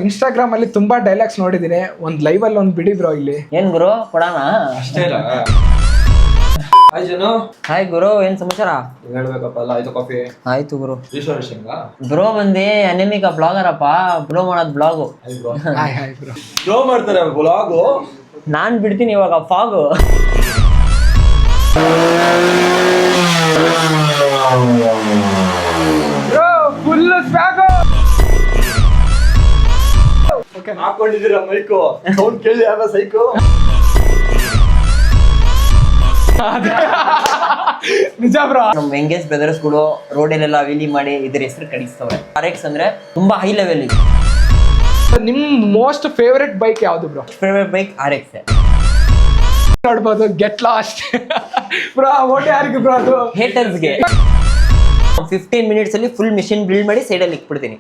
Instagram ಅಲ್ಲಿ ತುಂಬಾ dialogues ನೋಡಿದೀನಿ, ಒಂದ್ ಲೈವ್ ಅಲ್ಲಿ ಒಂದ್ ಬಿಡಿ ಬ್ರೋ ಇಲ್ಲಿ. ಏನ್ ಗುರು ಕೊಡೋಣ? ಅಷ್ಟೇ ಇಲ್ಲ. ಹಾಯ್ ಜನು. ಹಾಯ್ ಗುರು, ಏನ್ ಸಮಾಚಾರ? ಹೇಳ್ಬೇಕಪ್ಪ. ಅಲ್ಲ ಆಯ್ತು ಕಾಫಿ? ಆಯ್ತು ಗುರು. ಬ್ರೋ ಬಂದಿ ಅನೇಮಿಕ ಬ್ಲಾಗರ್ ಅಪ್ಪ. ಬ್ರೋ ಮಾಡೋದ್ ಬ್ಲಾಗು. ಬ್ರೋ ಮಾಡ್ತಾರೆ ಬ್ಲಾಗು. ನಾನ್ ಬಿಡ್ತೀನಿ ಇವಾಗ ಫಾಗು. ಫುಲ್ ಸ್ವ್ಯಾಗು ಹಾಕೊಂಡಿದ್ದೀರಾ ಮೈಕು? ಸೌಂಡ್ ಕೇಳಿ ಯಾವ ಸೈಕು? ನಿಜ ಬ್ರೋ. ನಮ್ ವೆಂಕೇಶ್ ಬ್ರದರ್ಸ್ ಗಳು ರೋಡಲ್ಲೆಲ್ಲ ವೀಲಿ ಮಾಡಿ ಇದ್ರ ಹೆಸರು ಕಡಿಸ್ತವ್ರೆ. RX ಅಂದ್ರೆ ತುಂಬಾ ಹೈ ಲೆವೆಲ್. ನಿಮ್ ಮೋಸ್ಟ್ ಫೇವರೆಟ್ ಬೈಕ್ ಯಾವ್ದು ಬ್ರೋ? ಫೇವರೆಟ್ ಬೈಕ್ RX ನೋಡ್ಬೋದು. Get lost bro. ಓಟ್ ಯಾರಿಗೆ ಬ್ರೋ ಅದು? ಹೇಟರ್ಸ್ಗೆ. 15 minutes ಅಲ್ಲಿ ಫುಲ್ ಮಿಷಿನ್ ಬಿಲ್ಡ್ ಮಾಡಿ ಸೈಡಲ್ಲಿ ಇಟ್ಬಿಡ್ತೀನಿ.